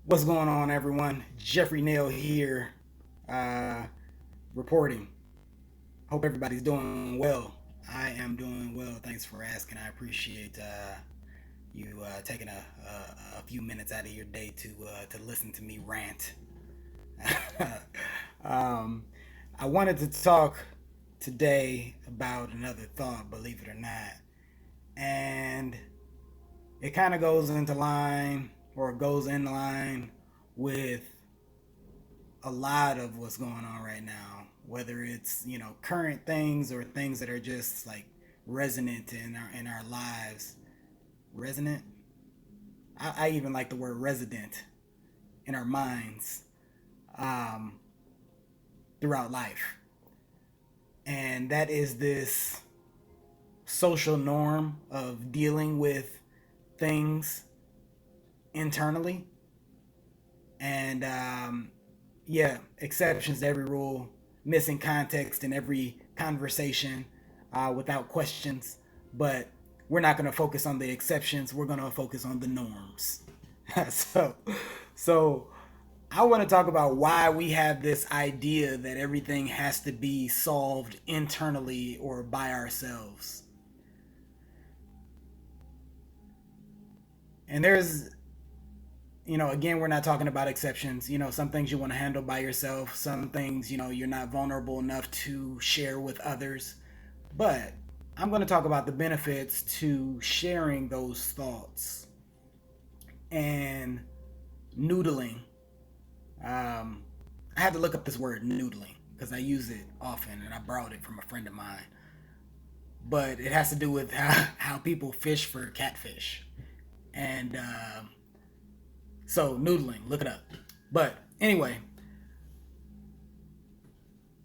What's going on, everyone? Jeffrey Nail here, uh, reporting. Hope everybody's doing well. I am doing well. Thanks for asking. I appreciate you taking a few minutes out of your day to listen to me rant. um, I wanted to talk today about another thought, believe it or not, and it kind of goes into line or goes in line with a lot of what's going on right now, whether it's current things or things that are just like resonant in our lives. Resonant. I even like the word resident in our minds um, throughout life, and that is this social norm of dealing with things internally and yeah, exceptions to every rule, missing context in every conversation without questions. But we're not going to focus on the exceptions. We're going to focus on the norms. so, so I want to talk about why we have this idea that everything has to be solved internally or by ourselves. And there's again, we're not talking about exceptions. Some things you want to handle by yourself, some things, you're not vulnerable enough to share with others. But I'm going to talk about the benefits to sharing those thoughts and noodling. I had to look up this word noodling because I use it often and I borrowed it from a friend of mine. But it has to do with how people fish for catfish. And so noodling, look it up. But anyway,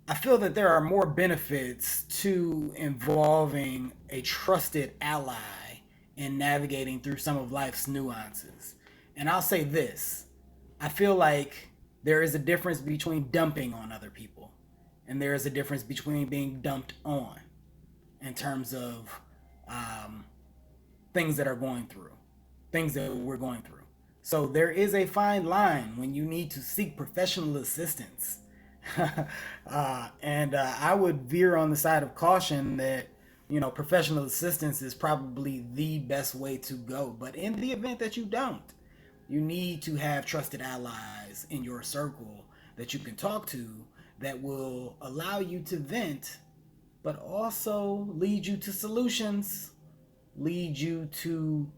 I feel that there are more benefits to involving a trusted ally in navigating through some of life's nuances. And I'll say this, I feel like there is a difference between dumping on other people, and there is a difference between being dumped on in terms of things that are going through, things that we're going through. So there is a fine line when you need to seek professional assistance. And I would veer on the side of caution that, professional assistance is probably the best way to go. But in the event that you don't, you need to have trusted allies in your circle that you can talk to that will allow you to vent, but also lead you to solutions, lead you to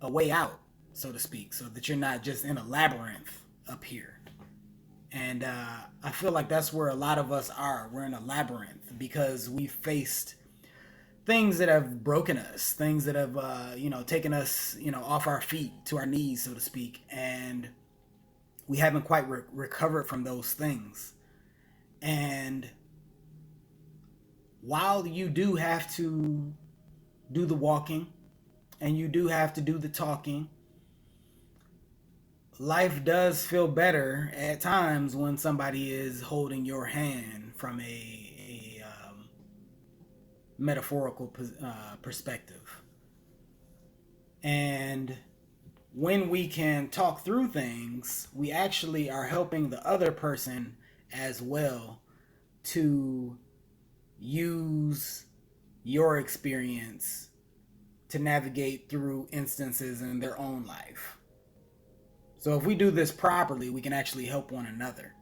a way out, so to speak, so that you're not just in a labyrinth up here. And I feel like that's where a lot of us are. We're in a labyrinth because we faced things that have broken us, things that have, taken us, off our feet to our knees, so to speak. And we haven't quite recovered from those things. And while you do have to do the walking and you do have to do the talking, life does feel better at times when somebody is holding your hand from a metaphorical perspective. And when we can talk through things, we actually are helping the other person as well to use your experience to navigate through instances in their own life. So if we do this properly, we can actually help one another.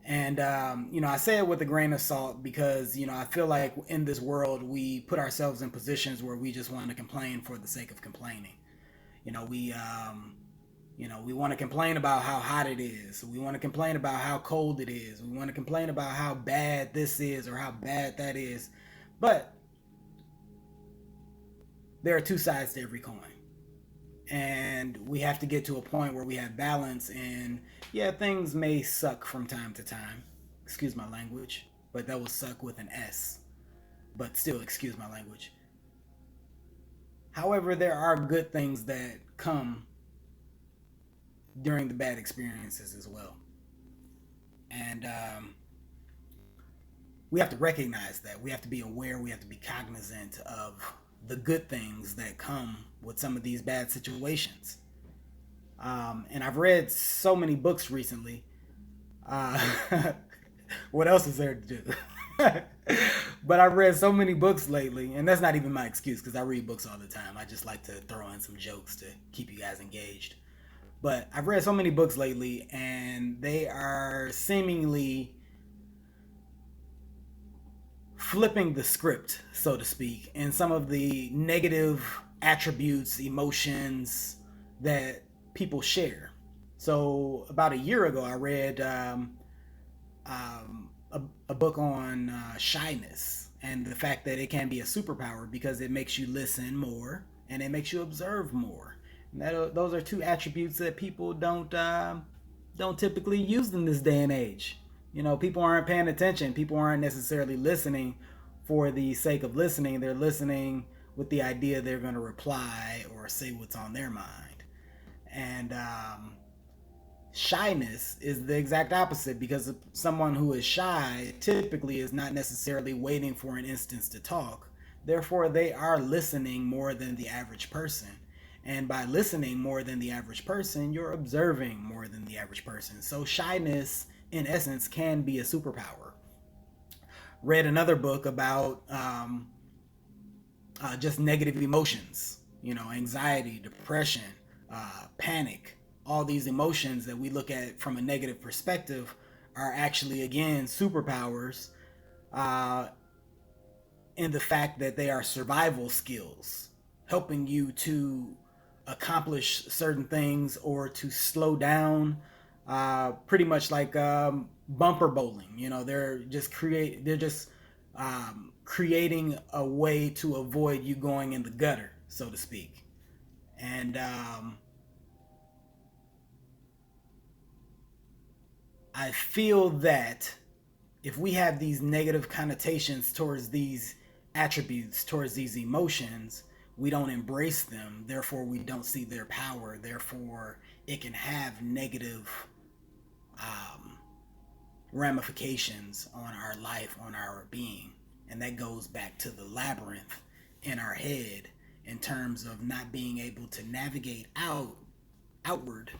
And, I say it with a grain of salt because, I feel like in this world, we put ourselves in positions where we just want to complain for the sake of complaining. We want to complain about how hot it is. We want to complain about how cold it is. We want to complain about how bad this is or how bad that is. But there are two sides to every coin. And we have to get to a point where we have balance, and yeah, things may suck from time to time, excuse my language, but that will suck with an S, but still excuse my language. However, there are good things that come during the bad experiences as well, and we have to recognize that. We have to be aware, we have to be cognizant of the good things that come with some of these bad situations. And I've read so many books recently. Uh, what else is there to do? But I've read so many books lately, and that's not even my excuse because I read books all the time. I just like to throw in some jokes to keep you guys engaged. But I've read so many books lately, and they are seemingly flipping the script, so to speak, and some of the negative attributes, emotions that people share. So, about a year ago, I read a book on shyness and the fact that it can be a superpower because it makes you listen more and it makes you observe more. And those are two attributes that people don't typically use in this day and age. You know, people aren't paying attention. People aren't necessarily listening for the sake of listening. They're listening with the idea they're going to reply or say what's on their mind. And shyness is the exact opposite because someone who is shy typically is not necessarily waiting for an instance to talk. Therefore, they are listening more than the average person. And by listening more than the average person, you're observing more than the average person. So, shyness, in essence, can be a superpower. Read another book about just negative emotions, you know, anxiety, depression, panic, all these emotions that we look at from a negative perspective are actually, again, superpowers uh, in the fact that they are survival skills, helping you to accomplish certain things or to slow down. Pretty much like bumper bowling. You know, they're just creating a way to avoid you going in the gutter, so to speak. And I feel that if we have these negative connotations towards these attributes, towards these emotions, we don't embrace them. Therefore, we don't see their power. Therefore, it can have negative um, ramifications on our life, on our being. And that goes back to the labyrinth in our head in terms of not being able to navigate outward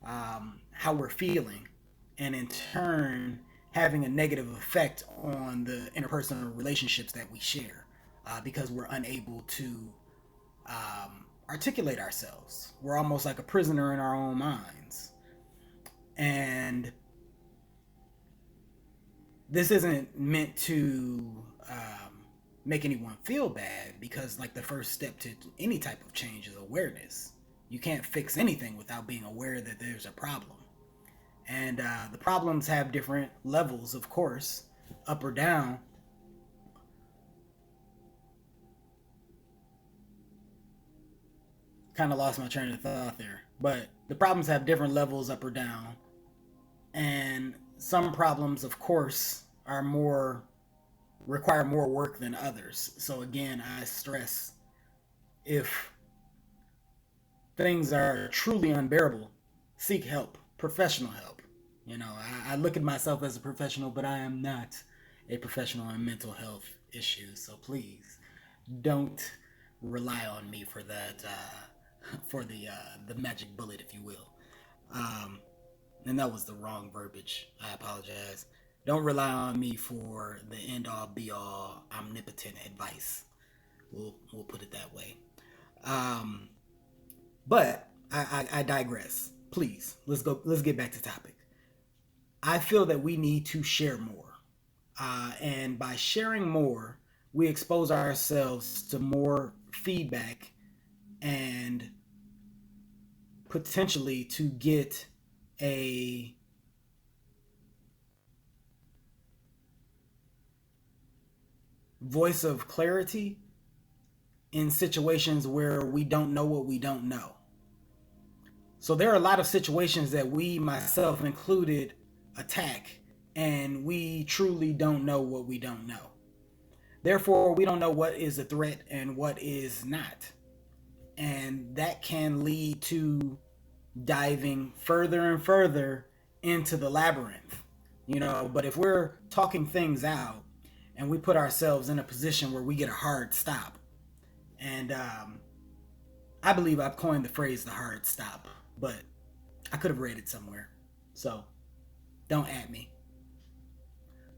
how we're feeling, and in turn having a negative effect on the interpersonal relationships that we share because we're unable to articulate ourselves. We're almost like a prisoner in our own minds. And this isn't meant to make anyone feel bad because, like, the first step to any type of change is awareness. You can't fix anything without being aware that there's a problem. And the problems have different levels, of course, up or down. Kind of lost my train of thought there. But the problems have different levels up or down. And some problems, of course, are more require more work than others. So again, I stress, if things are truly unbearable, seek help, professional help. You know, I look at myself as a professional, but I am not a professional in mental health issues. So please don't rely on me for that, for the magic bullet, if you will. Um, and that was the wrong verbiage. I apologize. Don't rely on me for the end all be all omnipotent advice. We'll put it that way. Um, but I digress. Please, let's go. Let's get back to topic. I feel that we need to share more, and by sharing more, we expose ourselves to more feedback and potentially to get a voice of clarity in situations where we don't know what we don't know. So there are a lot of situations that we, myself included, attack, and we truly don't know what we don't know. Therefore, we don't know what is a threat and what is not. And that can lead to diving further and further into the labyrinth. You know, but if we're talking things out and we put ourselves in a position where we get a hard stop, and I believe I've coined the phrase the hard stop, but I could have read it somewhere. So don't at me.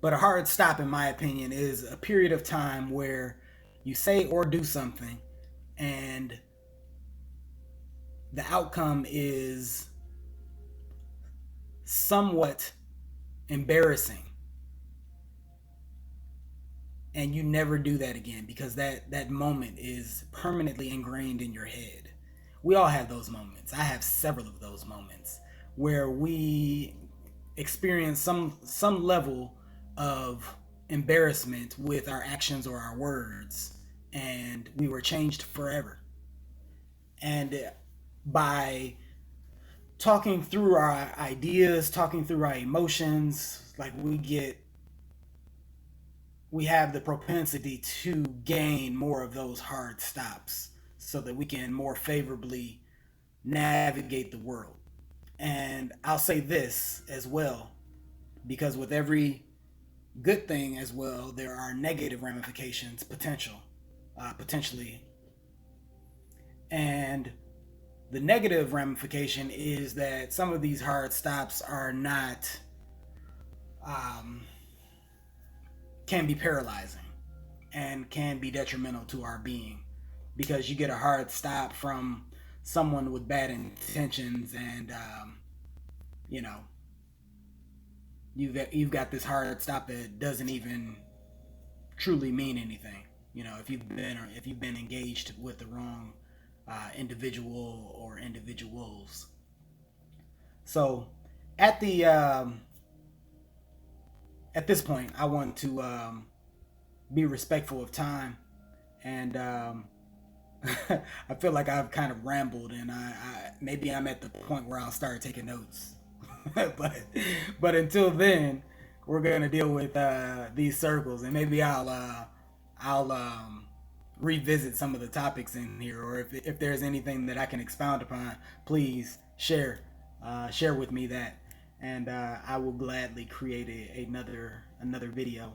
But a hard stop, in my opinion, is a period of time where you say or do something and the outcome is somewhat embarrassing, and you never do that again because that moment is permanently ingrained in your head. We all have those moments. I have several of those moments where we experience some level of embarrassment with our actions or our words, and we were changed forever. And by talking through our ideas, talking through our emotions, like we have the propensity to gain more of those hard stops so that we can more favorably navigate the world. And I'll say this as well, because with every good thing as well, there are negative ramifications potentially. And the negative ramification is that some of these hard stops are not um, can be paralyzing and can be detrimental to our being, because you get a hard stop from someone with bad intentions, and you know you've got this hard stop that doesn't even truly mean anything. If you've been engaged with the wrong individual or individuals. So at the at this point, I want to be respectful of time, and I feel like I've kind of rambled, and I maybe I'm at the point where I'll start taking notes. but but until then, we're gonna deal with these circles, and maybe I'll revisit some of the topics in here, or if there's anything that I can expound upon, please share with me that, and I will gladly create another video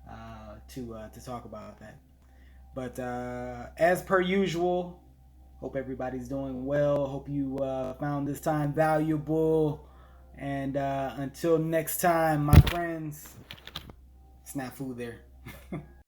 to talk about that. But as per usual, hope everybody's doing well. Hope you found this time valuable. And until next time, my friends, snafu there.